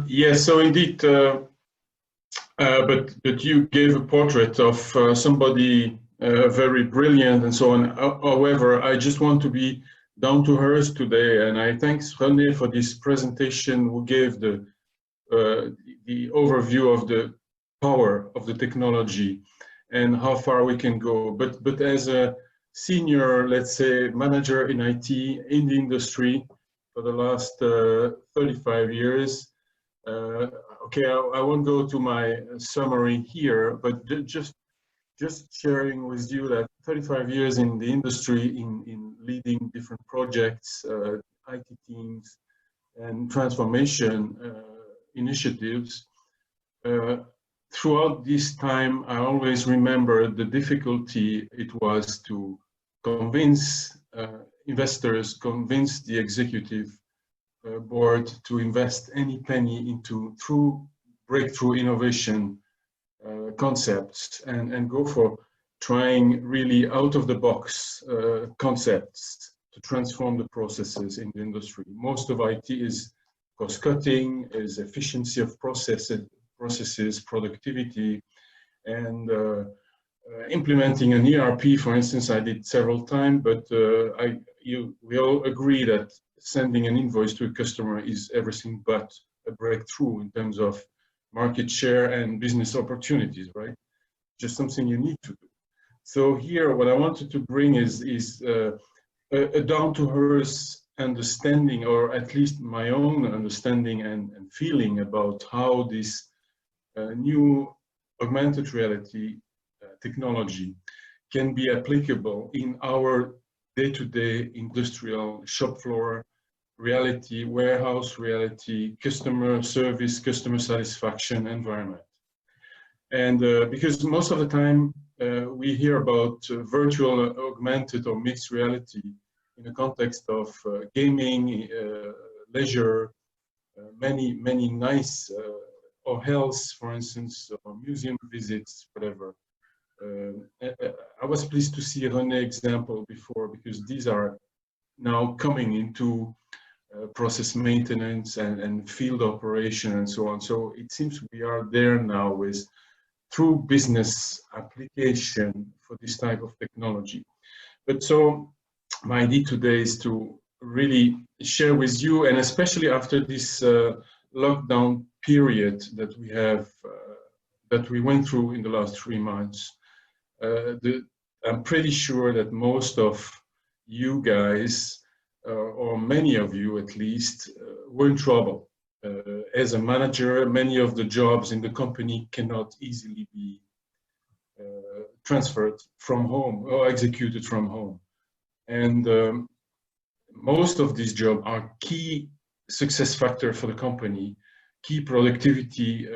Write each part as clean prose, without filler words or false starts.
Yes, so indeed, but you gave a portrait of somebody very brilliant and so on. However, I just want to be down to earth today, and I thanks René for this presentation who gave the overview of the power of the technology and how far we can go. But as a senior, let's say, manager in IT in the industry for the last 35 years, okay, I won't go to my summary here, but just sharing with you that 35 years in the industry in leading different projects, IT teams, and transformation initiatives. Throughout this time, I always remember the difficulty it was to convince investors, convince the executive board to invest any penny into true breakthrough innovation concepts and go for trying really out of the box concepts to transform the processes in the industry. Most of IT is cost cutting, is efficiency of processes, productivity, and implementing an ERP, for instance, I did several times, but we all agree that sending an invoice to a customer is everything but a breakthrough in terms of market share and business opportunities, right? Just something you need to do. So here, what I wanted to bring is a down-to-earth understanding, or at least my own understanding and feeling about how this new augmented reality technology can be applicable in our day-to-day industrial shop floor reality, warehouse reality, customer service, customer satisfaction environment. And because most of the time we hear about virtual, augmented, or mixed reality in the context of gaming, leisure, many nice, or health, for instance, or museum visits, whatever. I was pleased to see René example before, because these are now coming into process maintenance and field operation and so on. So it seems we are there now with true business application for this type of technology. But so my idea today is to really share with you, and especially after this lockdown period that we have, that we went through in the last 3 months, I'm pretty sure that most of you guys, or many of you at least, were in trouble. As a manager, many of the jobs in the company cannot easily be transferred from home or executed from home. And most of these jobs are key success factor for the company, key productivity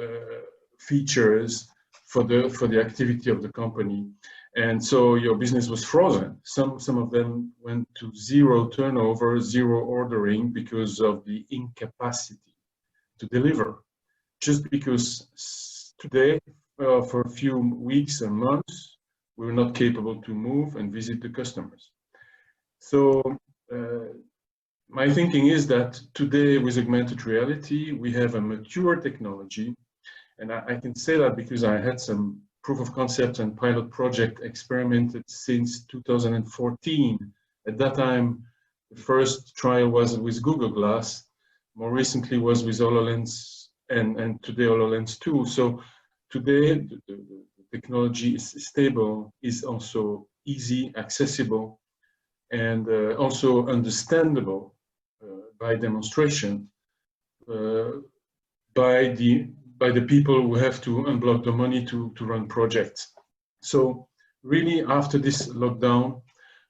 features for the activity of the company. And so your business was frozen. Some of them went to zero turnover, zero ordering because of the incapacity to deliver. Just because today, for a few weeks and months, we were not capable to move and visit the customers. So my thinking is that today with augmented reality, we have a mature technology. And I can say that because I had some proof of concept and pilot project experimented since 2014. At that time, the first trial was with Google Glass. More recently was with HoloLens, and today HoloLens 2. So today the technology is stable, is also easy, accessible, and also understandable by demonstration by the people who have to unblock the money to run projects. So really after this lockdown,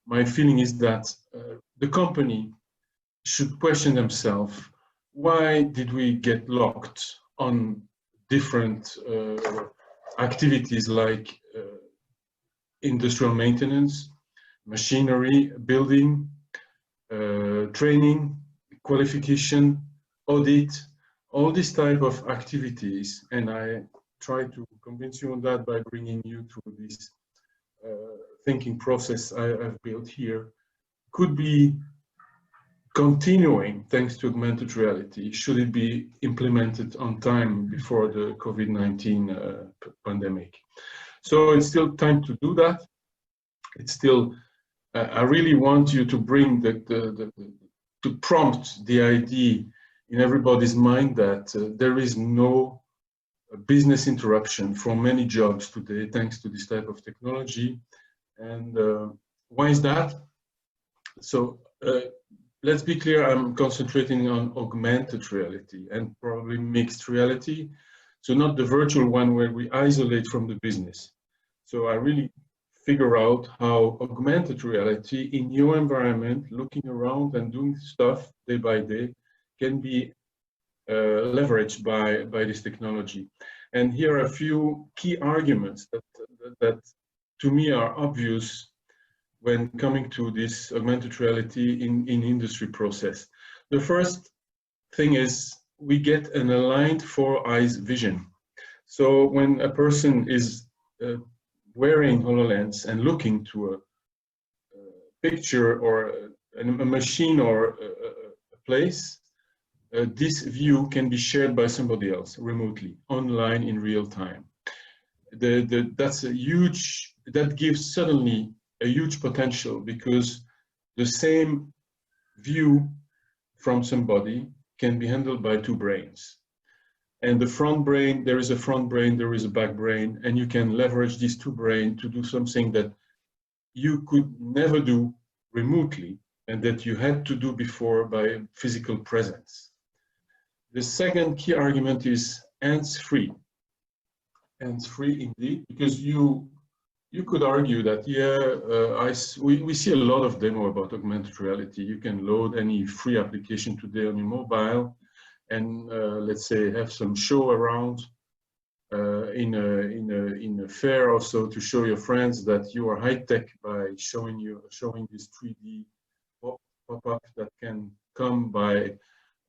my feeling is that the company should question themselves, why did we get locked on different activities like industrial maintenance, machinery, building, training, qualification, audit, all these type of activities. And I try to convince you on that by bringing you through this thinking process I've built here, could be continuing thanks to augmented reality, should it be implemented on time before the COVID-19 pandemic. So it's still time to do that. It's still, I really want you to bring to prompt the idea in everybody's mind that there is no business interruption for many jobs today thanks to this type of technology. And why is that? So let's be clear, I'm concentrating on augmented reality and probably mixed reality. So not the virtual one where we isolate from the business. So I really figure out how augmented reality in your environment, looking around and doing stuff day by day, can be leveraged by this technology. And here are a few key arguments that to me are obvious when coming to this augmented reality in industry process. The first thing is we get an aligned four eyes vision. So when a person is wearing HoloLens and looking to a picture or a machine or a place, this view can be shared by somebody else remotely, online in real time. That's a huge, that gives suddenly a huge potential because the same view from somebody can be handled by two brains. And the front brain, there is a front brain, there is a back brain, and you can leverage these two brains to do something that you could never do remotely and that you had to do before by physical presence. The second key argument is hands-free. Hands-free indeed, because you could argue that, yeah, we see a lot of demo about augmented reality. You can load any free application today on your mobile and let's say have some show around in a fair also to show your friends that you are high-tech by showing this 3D pop-up that can come by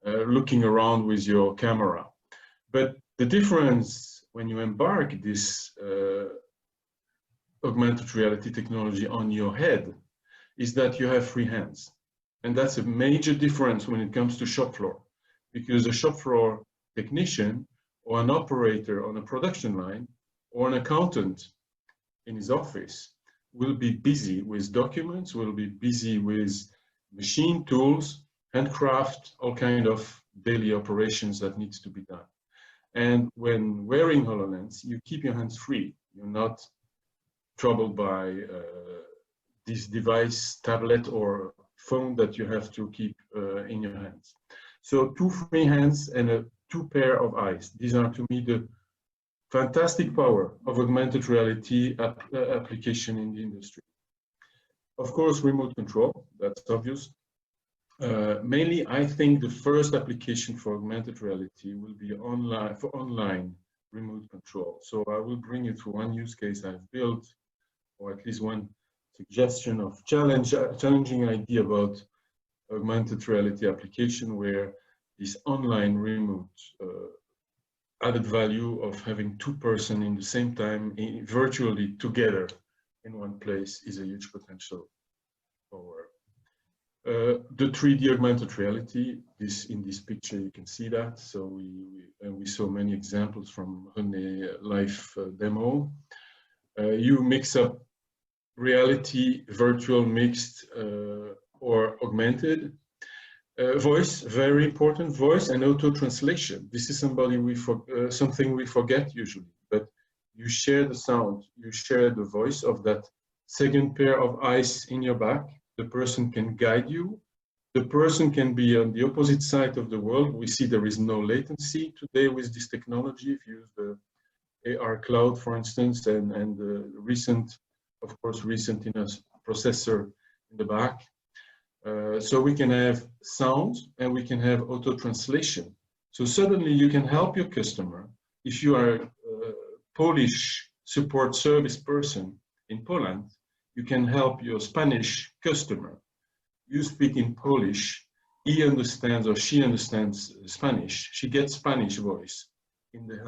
looking around with your camera. But the difference when you embark this augmented reality technology on your head is that you have free hands. And that's a major difference when it comes to shop floor, because a shop floor technician or an operator on a production line or an accountant in his office will be busy with documents, will be busy with machine tools, handcraft, all kind of daily operations that needs to be done. And when wearing HoloLens, you keep your hands free. You're not troubled by this device, tablet or phone that you have to keep in your hands. So two free hands and two pair of eyes. These are to me the fantastic power of augmented reality application in the industry. Of course, remote control, that's obvious. Mainly, I think the first application for augmented reality will be online remote control. So I will bring you to one use case I've built, or at least one suggestion of challenging idea about augmented reality application where this online remote added value of having two persons in the same time virtually together in one place is a huge potential for the 3D augmented reality. In this picture you can see that. So we saw many examples from René live demo. You mix up reality, virtual, mixed, or augmented. Voice, very important, voice and auto translation. This is something we forget usually, but you share the sound, you share the voice of that second pair of eyes in your back. The person can guide you. The person can be on the opposite side of the world. We see there is no latency today with this technology. If you use the AR cloud, for instance, and the recent, of course, recent in a processor in the back. So we can have sound and we can have auto translation. So suddenly you can help your customer. If you are a Polish support service person in Poland, you can help your Spanish customer. You speak in Polish, he understands or she understands Spanish. She gets Spanish voice in the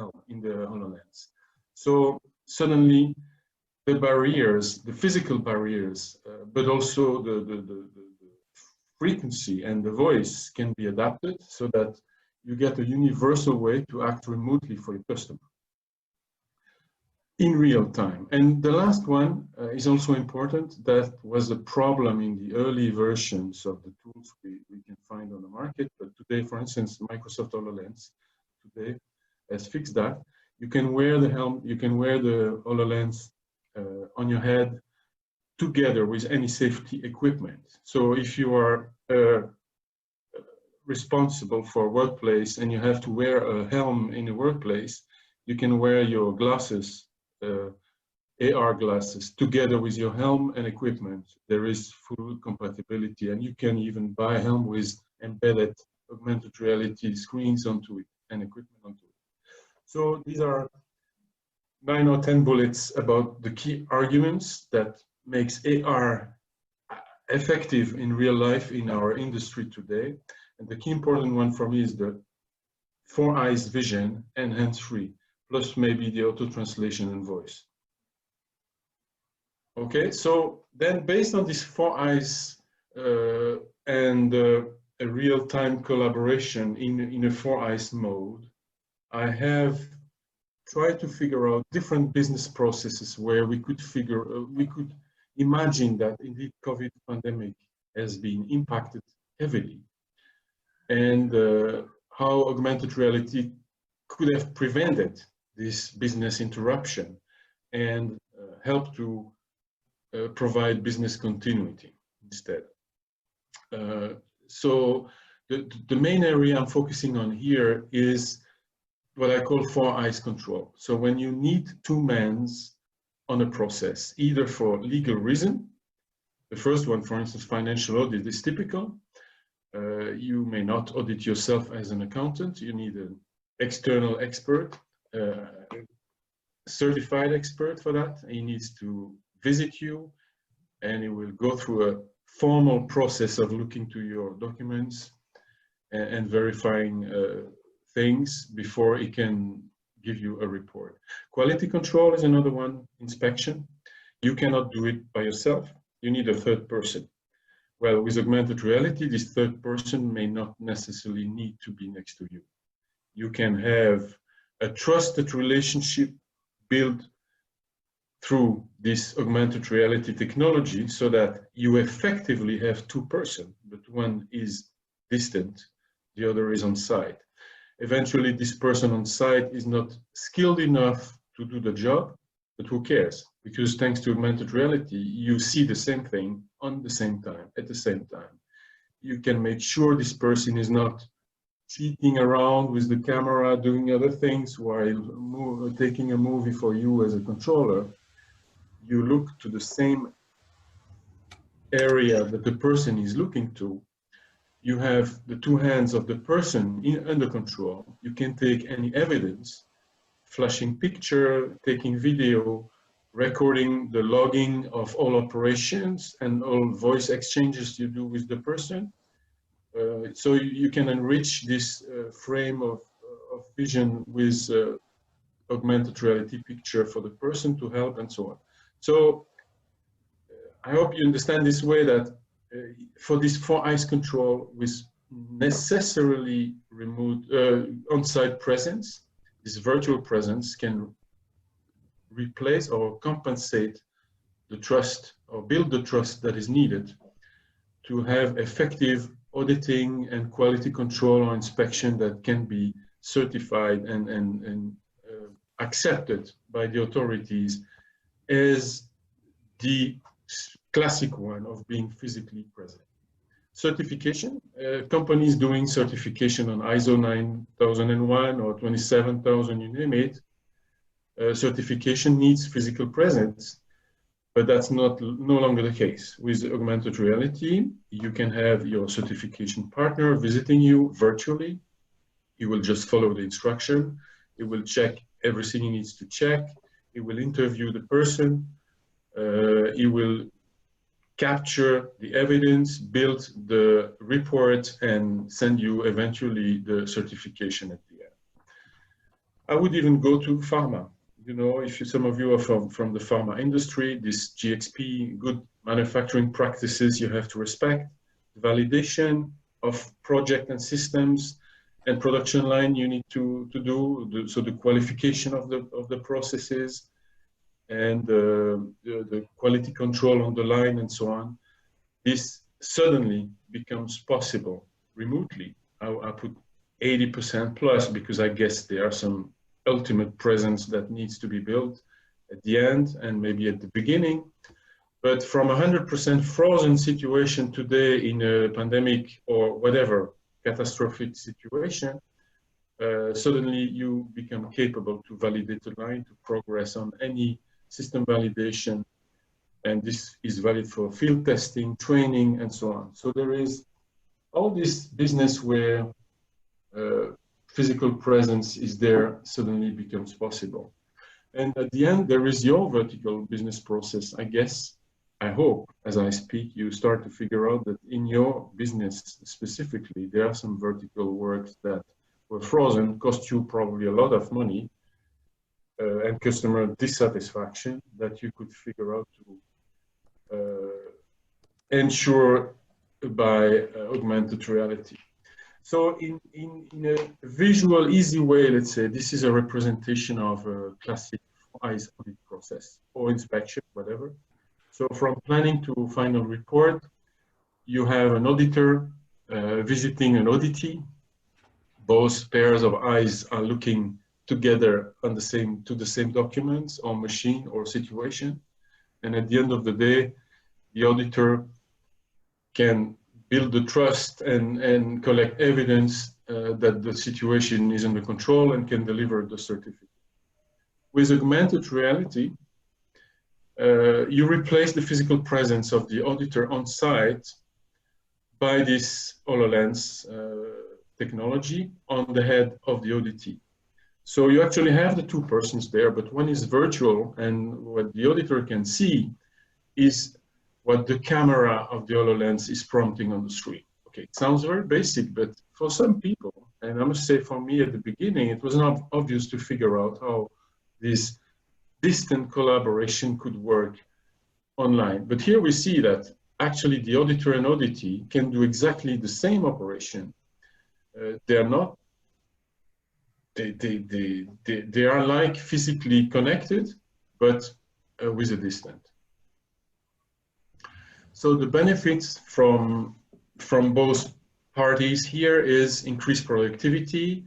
HoloLens. So suddenly the barriers, the physical barriers, but also the frequency and the voice can be adapted so that you get a universal way to act remotely for your customer in real time. And the last one is also important. That was a problem in the early versions of the tools we can find on the market. But today, for instance, Microsoft HoloLens today has fixed that. You can wear the helmet, you can wear the HoloLens on your head together with any safety equipment. So if you are responsible for a workplace and you have to wear a helm in a workplace, you can wear your glasses, AR glasses, together with your helm and equipment. There is full compatibility, and you can even buy a helm with embedded augmented reality screens onto it and equipment onto it. So these are 9 or 10 bullets about the key arguments that makes AR effective in real life in our industry today. And the key important one for me is the 4 eyes vision and hands-free, plus maybe the auto translation and voice. Okay, so then based on these 4 eyes and a real-time collaboration in a 4 eyes mode, I have tried to figure out different business processes where we could imagine that indeed COVID pandemic has been impacted heavily, and how augmented reality could have prevented this business interruption and help to provide business continuity instead. So the main area I'm focusing on here is what I call 4 eyes control. So when you need 2 mans on a process, either for legal reason, the first one, for instance, financial audit is typical. You may not audit yourself as an accountant. You need an external expert, certified expert for that. He needs to visit you, and he will go through a formal process of looking to your documents and verifying things before he can give you a report. Quality control is another one, inspection. You cannot do it by yourself. You need a third person. Well, with augmented reality, this third person may not necessarily need to be next to you. You can have a trusted relationship built through this augmented reality technology so that you effectively have 2 persons, but one is distant, the other is on site. Eventually, this person on site is not skilled enough to do the job, but who cares? Because thanks to augmented reality, you see the same thing on the same time, at the same time. You can make sure this person is not cheating around with the camera, doing other things while taking a movie for you as a controller. You look to the same area that the person is looking to. You have the 2 hands of the person under control. You can take any evidence, flashing picture, taking video, recording the logging of all operations and all voice exchanges you do with the person. So you can enrich this frame of vision with augmented reality picture for the person to help and so on. So I hope you understand this way that for this 4 eyes control with necessarily remote on-site presence, this virtual presence can replace or compensate the trust or build the trust that is needed to have effective auditing and quality control or inspection that can be certified and accepted by the authorities as the classic one of being physically present. Certification, companies doing certification on ISO 9001 or 27000, you name it, certification needs physical presence, but that's no longer the case. With augmented reality, you can have your certification partner visiting you virtually. He will just follow the instruction. He will check everything he needs to check. He will interview the person. He will capture the evidence, build the report, and send you eventually the certification at the end. I would even go to pharma. You know, if some of you are from the pharma industry, this GXP, good manufacturing practices you have to respect. validation of project and systems and production line you need to do, so the qualification of the processes and the quality control on the line and so on. This suddenly becomes possible remotely. I put 80% plus because I guess there are some ultimate presence that needs to be built at the end and maybe at the beginning. But from 100% frozen situation today in a pandemic or whatever catastrophic situation, suddenly you become capable to validate a line, to progress on any system validation. And this is valid for field testing, training, and so on. So there is all this business where physical presence is there suddenly becomes possible. And at the end, there is your vertical business process. I guess, I hope, as I speak, you start to figure out that in your business specifically, there are some vertical works that were frozen, cost you probably a lot of money, and customer dissatisfaction that you could figure out to ensure by augmented reality. So in a visual, easy way, let's say, this is a representation of a classic eyes audit process or inspection, whatever. So from planning to final report, you have an auditor visiting an auditee. Both pairs of eyes are looking together on to the same documents or machine or situation. And at the end of the day, the auditor can build the trust and collect evidence that the situation is under control and can deliver the certificate. With augmented reality, you replace the physical presence of the auditor on site by this HoloLens technology on the head of the auditee. So you actually have the two persons there, but one is virtual, and what the auditor can see is what the camera of the HoloLens is prompting on the screen. Okay, it sounds very basic, but for some people, and I must say for me at the beginning, it was not obvious to figure out how this distant collaboration could work online. But here we see that actually the auditor and auditee can do exactly the same operation. They are not, they are like physically connected, but with a distance. So the benefits from both parties here is increased productivity,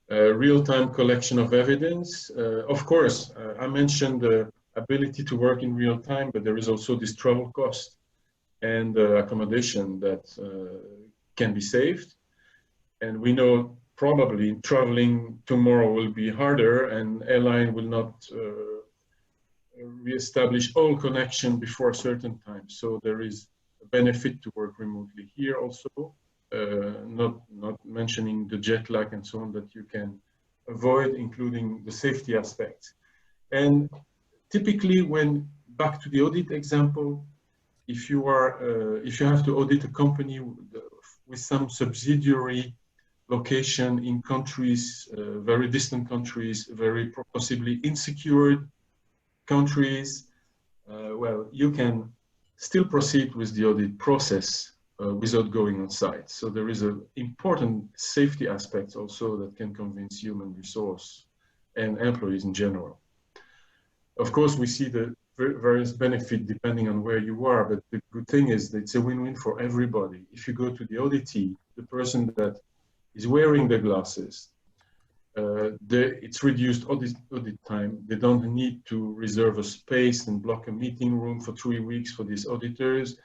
real-time collection of evidence. Of course, I mentioned the ability to work in real time, but there is also this travel cost and accommodation that can be saved. And we know probably traveling tomorrow will be harder, and airline will not reestablish all connection before a certain time. So there is a benefit to work remotely here also, not mentioning the jet lag and so on that you can avoid, including the safety aspects. And typically, when back to the audit example, if you have to audit a company with some subsidiary location in countries, very distant countries, very possibly insecure countries, well, you can still proceed with the audit process without going on site. So there is an important safety aspect also that can convince human resource and employees in general. Of course, we see the various benefits depending on where you are, but the good thing is that it's a win-win for everybody. If you go to the auditee, the person that is wearing the glasses, it's reduced audit time. They don't need to reserve a space and block a meeting room for 3 weeks for these auditors.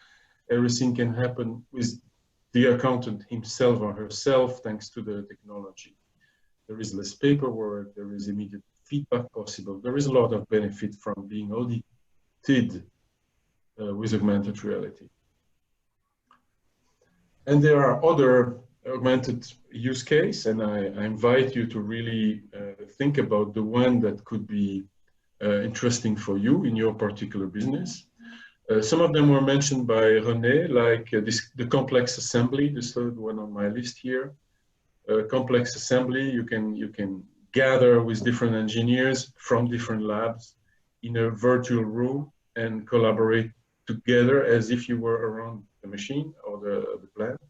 Everything can happen with the accountant himself or herself thanks to the technology. There is less paperwork, there is immediate feedback possible. There is a lot of benefit from being audited with augmented reality. And there are other augmented use case, and I invite you to really think about the one that could be interesting for you in your particular business. Some of them were mentioned by René, like the complex assembly, the third one on my list here. Complex assembly, you can gather with different engineers from different labs in a virtual room and collaborate together as if you were around the machine or the plant.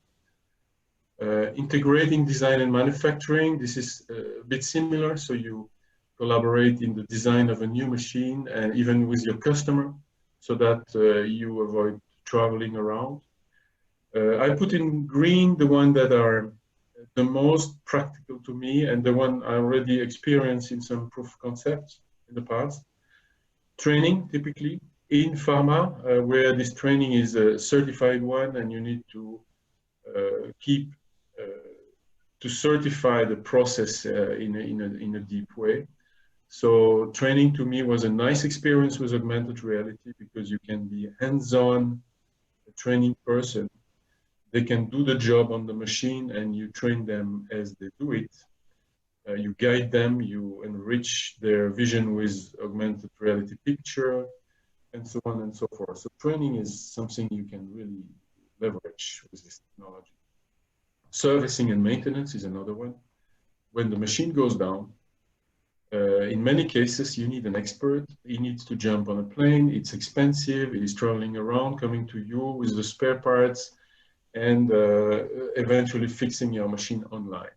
Integrating design and manufacturing, this is a bit similar. So you collaborate in the design of a new machine and even with your customer so that you avoid traveling around. I put in green the one that are the most practical to me and the one I already experienced in some proof of concepts in the past. Training, typically in pharma, where this training is a certified one and you need to keep to certify the process in a deep way. So training to me was a nice experience with augmented reality because you can be hands-on a training person. They can do the job on the machine and you train them as they do it. You guide them, you enrich their vision with augmented reality picture, and so on and so forth. So training is something you can really leverage with this technology. Servicing and maintenance is another one. When the machine goes down, in many cases, you need an expert. He needs to jump on a plane. It's expensive. It is traveling around, coming to you with the spare parts, and eventually fixing your machine online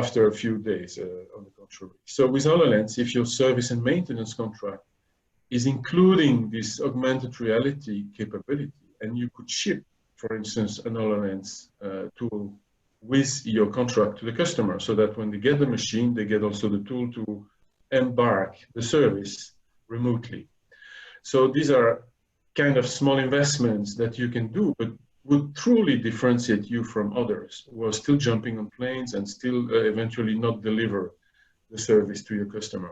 after a few days, on the contrary. So with HoloLens, if your service and maintenance contract is including this augmented reality capability, and you could ship, for instance, an HoloLens tool with your contract to the customer, so that when they get the machine, they get also the tool to embark the service remotely. So these are kind of small investments that you can do, but would truly differentiate you from others who are still jumping on planes and still eventually not deliver the service to your customer.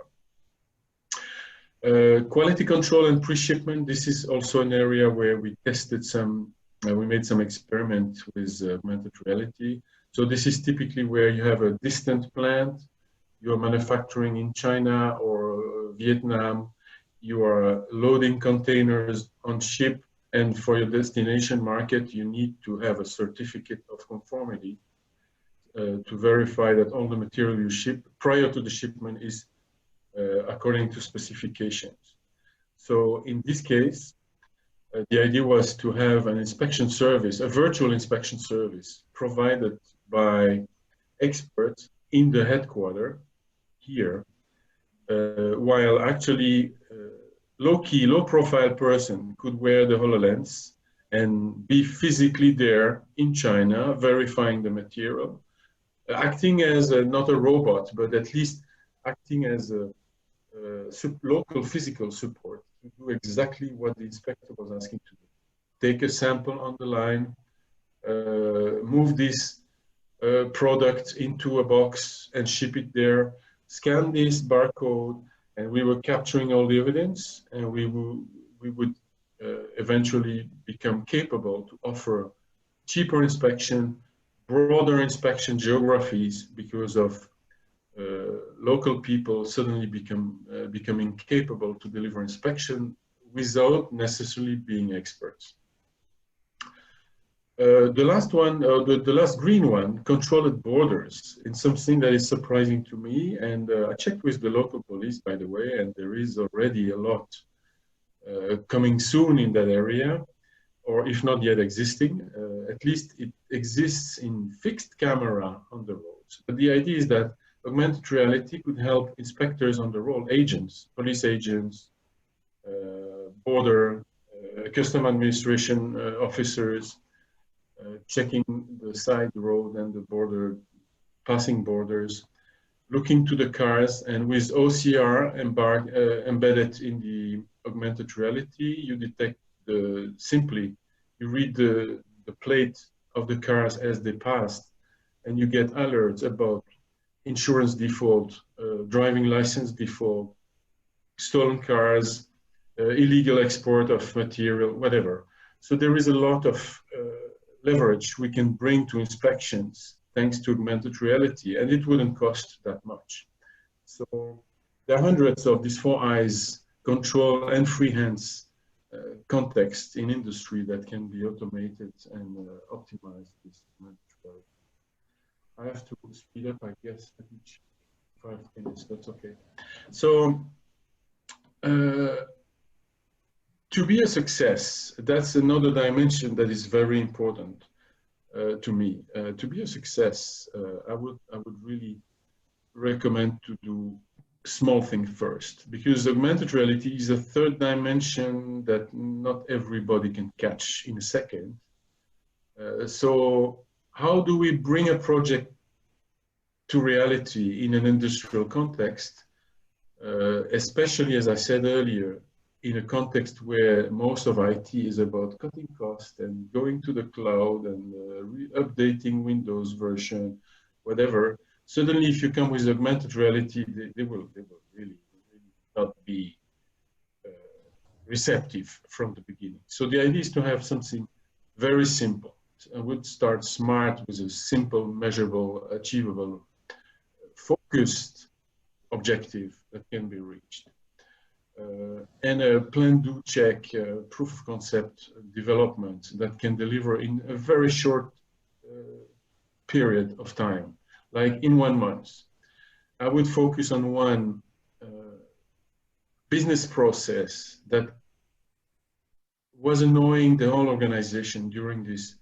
Quality control and pre-shipment, this is also an area where we tested some, we made some experiments with augmented reality. So this is typically where you have a distant plant, you're manufacturing in China or Vietnam, you are loading containers on ship, and for your destination market, you need to have a certificate of conformity to verify that all the material you ship prior to the shipment is according to specifications. So in this case, the idea was to have an inspection service, a virtual inspection service provided by experts in the headquarters here, while actually low-key, low-profile person could wear the HoloLens and be physically there in China, verifying the material, acting as not a robot, but at least acting as a local physical support to do exactly what the inspector was asking to do. Take a sample on the line, move this product into a box and ship it there, scan this barcode, and we were capturing all the evidence, and we would eventually become capable to offer cheaper inspection, broader inspection geographies, because of local people suddenly becoming capable to deliver inspection without necessarily being experts. The last one, the last green one, controlled borders, is something that is surprising to me. And I checked with the local police, by the way, and there is already a lot coming soon in that area, or if not yet existing. At least it exists in fixed camera on the roads. But the idea is that augmented reality could help inspectors on the road, agents, police agents, border, custom administration officers, checking the side road and the border, passing borders, looking to the cars, and with OCR embedded in the augmented reality, you detect simply, you read the plate of the cars as they pass, and you get alerts about insurance default, driving license default, stolen cars, illegal export of material, whatever. So there is a lot of leverage we can bring to inspections thanks to augmented reality, and it wouldn't cost that much. So there are hundreds of these 4 eyes control and free hands context in industry that can be automated and optimized with augmented reality. I have to speed up, I guess, at each 5 minutes, that's okay. So to be a success, that's another dimension that is very important to me. To be a success, I would really recommend to do small things first, because augmented reality is a third dimension that not everybody can catch in a second. So how do we bring a project to reality in an industrial context, especially, as I said earlier, in a context where most of IT is about cutting costs and going to the cloud and updating Windows version, whatever. Suddenly, if you come with augmented reality, they will really not be receptive from the beginning. So the idea is to have something very simple. I would start smart with a simple, measurable, achievable, focused objective that can be reached. And a plan, do, check, proof of concept development that can deliver in a very short period of time, like in 1 month. I would focus on one business process that was annoying the whole organization during this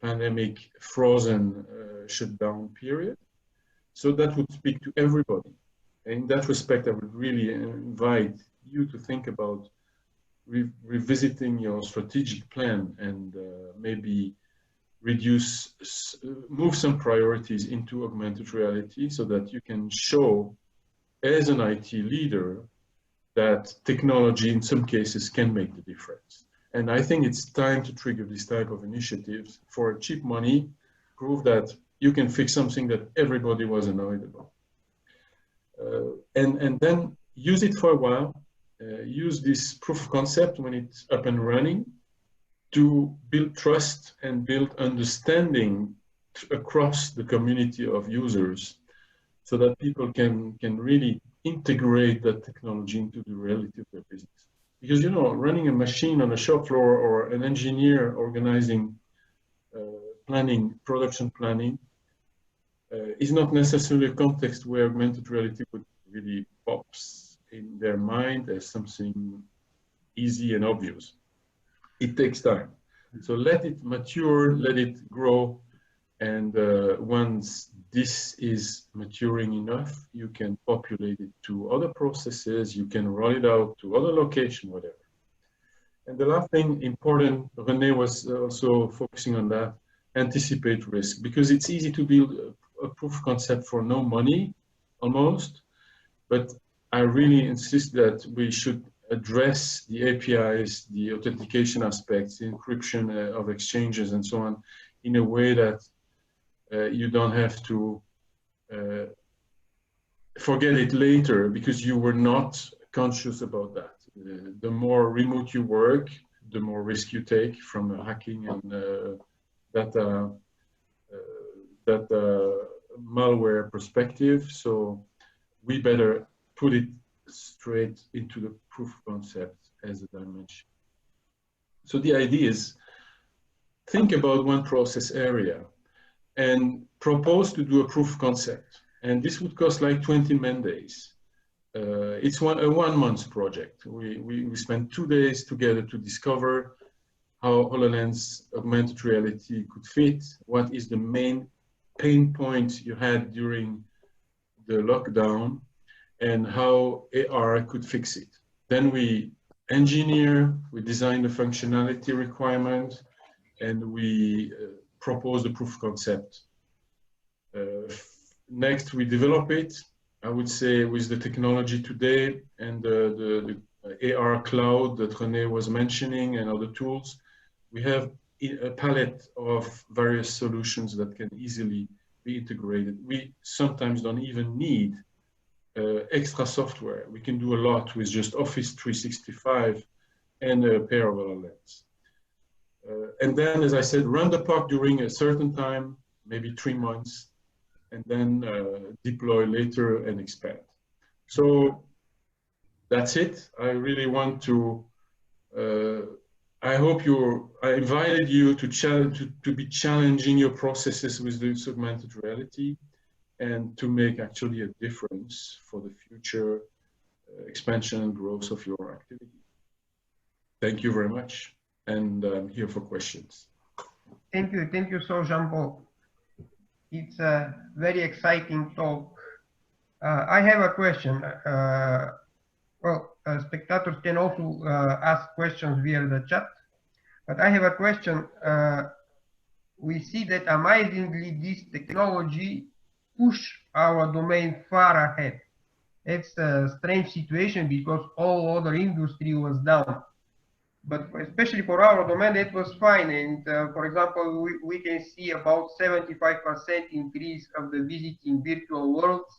pandemic frozen shutdown period. So that would speak to everybody. In that respect, I would really invite you to think about revisiting your strategic plan and maybe move some priorities into augmented reality so that you can show as an IT leader that technology in some cases can make the difference. And I think it's time to trigger this type of initiatives for cheap money, prove that you can fix something that everybody was annoyed about. And then use it for a while, use this proof of concept when it's up and running to build trust and build understanding across the community of users so that people can really integrate that technology into the reality of their business. Because, you know, running a machine on a shop floor or an engineer organizing planning, production planning, is not necessarily a context where augmented reality would really pops in their mind as something easy and obvious. It takes time. So let it mature, let it grow, and once this is maturing enough, you can populate it to other processes, you can roll it out to other locations, whatever. And the last thing important, René was also focusing on that, anticipate risk, because it's easy to build a proof of concept for no money, almost, but I really insist that we should address the APIs, the authentication aspects, the encryption of exchanges and so on, in a way that you don't have to forget it later because you were not conscious about that. The more remote you work, the more risk you take from hacking and data malware perspective. So we better put it straight into the proof of concept as a dimension. So the idea is, think about one process area and propose to do a proof of concept. And this would cost like 20 man days. It's a 1 month project. We spent 2 days together to discover how HoloLens augmented reality could fit, what is the main pain point you had during the lockdown, and how AR could fix it. Then we design the functionality requirement, and we propose the proof of concept. Next, we develop it, I would say, with the technology today and the AR cloud that René was mentioning and other tools. We have a palette of various solutions that can easily be integrated. We sometimes don't even need extra software. We can do a lot with just Office 365 and a pair of HoloLens. And then, as I said, run the POC during a certain time, maybe 3 months, and then deploy later and expand. So that's it. I really want to, I hope I invited you to be challenging your processes with this augmented reality and to make actually a difference for the future expansion and growth of your activity. Thank you very much, and I'm here for questions. Thank you so, Jean-Paul. It's a very exciting talk. I have a question. Spectators can also ask questions via the chat, but I have a question. We see that amazingly this technology push our domain far ahead. It's a strange situation because all other industry was down. But especially for our domain, it was fine. And for example, we can see about 75% increase of the visiting virtual worlds.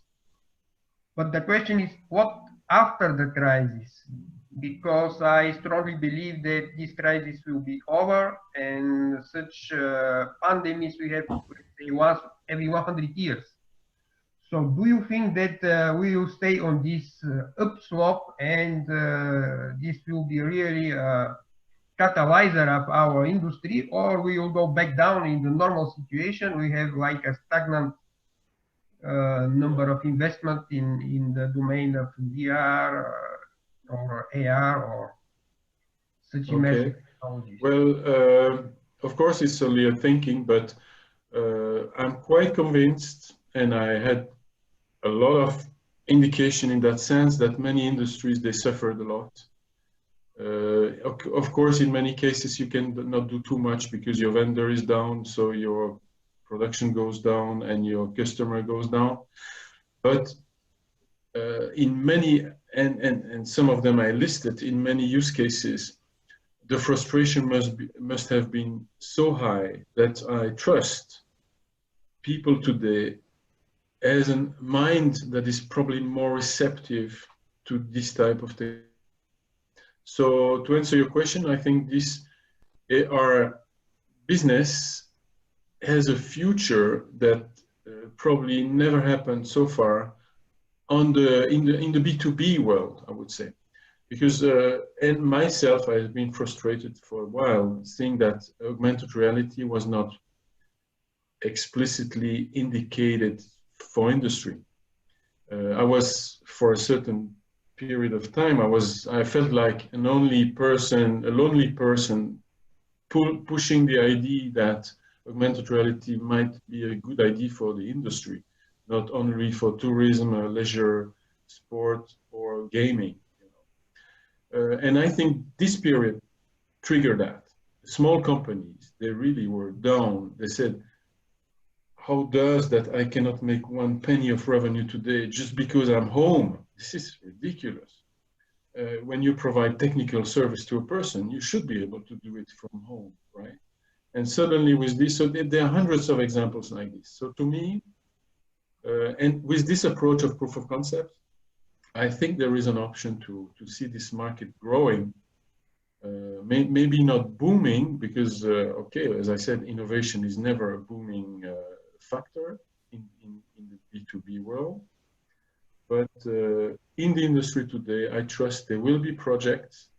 But the question is, what after the crisis? Because I strongly believe that this crisis will be over, and such pandemics we have once every 100 years. So do you think that we will stay on this upslope, and this will be really a catalyzer of our industry, or we will go back down in the normal situation? We have like a stagnant number of investment in the domain of VR or AR or such immersive technologies. Well, of course, it's only a thinking, but I'm quite convinced, and I had a lot of indication in that sense that many industries, they suffered a lot. Of course, in many cases, you can not do too much because your vendor is down, so your production goes down and your customer goes down. But in many, and some of them I listed, in many use cases, the frustration must have been so high that I trust people today as a mind that is probably more receptive to this type of thing. So to answer your question, I think this AR business has a future that probably never happened so far in the B2B world, I would say. Because, and myself, I've been frustrated for a while, seeing that augmented reality was not explicitly indicated for industry. I was, for a certain period of time, I felt like a lonely person pushing the idea that augmented reality might be a good idea for the industry, not only for tourism or leisure, sport, or gaming. And I think this period triggered that. Small companies, they really were down. They said, how does that I cannot make 1 penny of revenue today just because I'm home? This is ridiculous. When you provide technical service to a person, you should be able to do it from home, right? And suddenly with this, so there are hundreds of examples like this. So to me, and with this approach of proof of concept, I think there is an option to see this market growing, maybe not booming, because, okay, as I said, innovation is never a booming factor in the B2B world. But in the industry today, I trust there will be projects,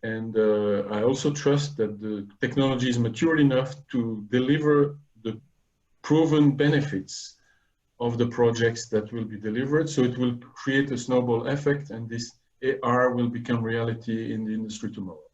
and I also trust that the technology is mature enough to deliver the proven benefits of the projects that will be delivered. So it will create a snowball effect, and this AR will become reality in the industry tomorrow.